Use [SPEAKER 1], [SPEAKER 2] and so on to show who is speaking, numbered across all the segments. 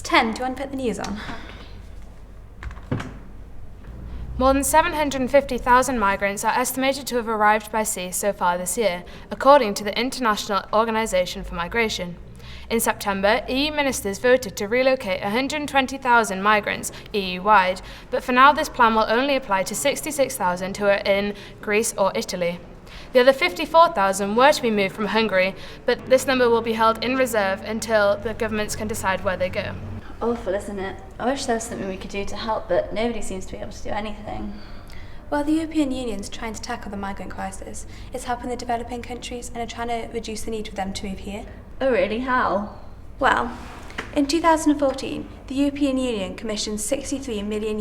[SPEAKER 1] 10, do you want to put the news on?
[SPEAKER 2] More than 750,000 migrants are estimated to have arrived by sea so far this year, according to the International Organization for Migration. In September, EU ministers voted to relocate 120,000 migrants EU-wide, but for now this plan will only apply to 66,000 who are in Greece or Italy. The other 54,000 were to be moved from Hungary, but this number will be held in reserve until the governments can decide where they go.
[SPEAKER 3] Awful, isn't it? I wish there was something we could do to help, but nobody seems to be able to do anything.
[SPEAKER 1] Well, the European Union is trying to tackle the migrant crisis. It's helping the developing countries and are trying to reduce the need for them to move here.
[SPEAKER 3] Oh really? How?
[SPEAKER 1] Well, in 2014, the European Union commissioned €63 million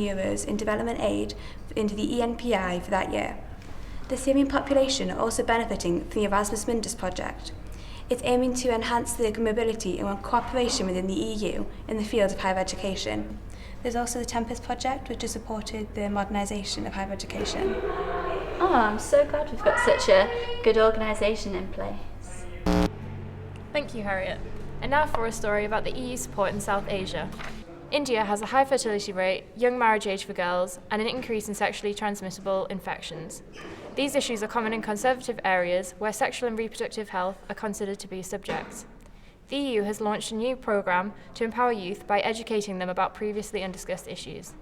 [SPEAKER 1] in development aid into the ENPI for that year. The Syrian population are also benefiting from the Erasmus Mundus project. It's aiming to enhance the mobility and cooperation within the EU in the field of higher education. There's also the Tempest project, which has supported the modernisation of higher education.
[SPEAKER 3] Oh, I'm so glad we've got such a good organisation in place.
[SPEAKER 4] Thank you, Harriet. And now for a story about the EU support in South Asia. India has a high fertility rate, young marriage age for girls, and an increase in sexually transmissible infections. These issues are common in conservative areas where sexual and reproductive health are considered to be subjects. The EU has launched a new programme to empower youth by educating them about previously undiscussed issues.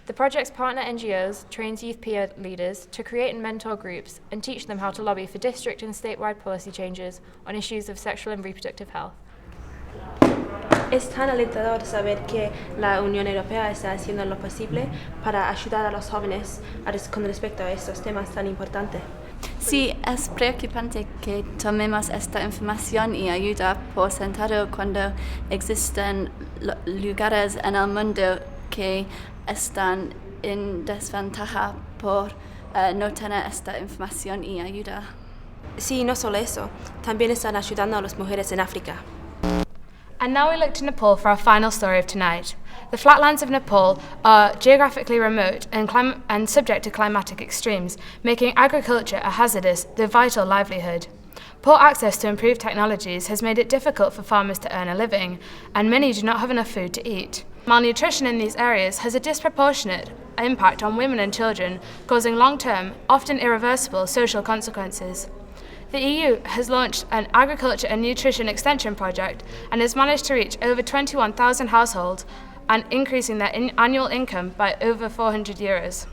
[SPEAKER 4] The project's partner NGOs trains youth peer leaders to create and mentor groups and teach them how to lobby for district and statewide policy changes on issues of sexual and reproductive health.
[SPEAKER 5] Es tan alentador saber que la Unión Europea está haciendo lo posible para ayudar a los jóvenes con respecto a estos temas tan importantes.
[SPEAKER 3] Sí, es preocupante que tomemos esta información y ayuda por sentado cuando existen lugares en el mundo que están en desventaja por no tener esta información y ayuda.
[SPEAKER 5] Sí, no solo eso, también están ayudando a las mujeres en África.
[SPEAKER 2] And now we look to Nepal for our final story of tonight. The flatlands of Nepal are geographically remote and subject to climatic extremes, making agriculture a hazardous, though vital livelihood. Poor access to improved technologies has made it difficult for farmers to earn a living, and many do not have enough food to eat. Malnutrition in these areas has a disproportionate impact on women and children, causing long-term, often irreversible social consequences. The EU has launched an agriculture and nutrition extension project and has managed to reach over 21,000 households and increasing their annual income by over €400.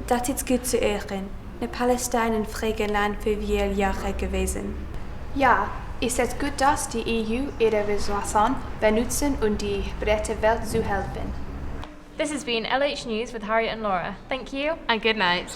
[SPEAKER 1] Dat ist gut zu hören. Nepal ist ein Land für viele Jahre gewesen.
[SPEAKER 6] Ja, ist es gut, dass die EU ihre Ressourcen benutzen, um die breite Welt zu helfen.
[SPEAKER 4] This has been LH News with Harriet and Laura. Thank you
[SPEAKER 2] And good night.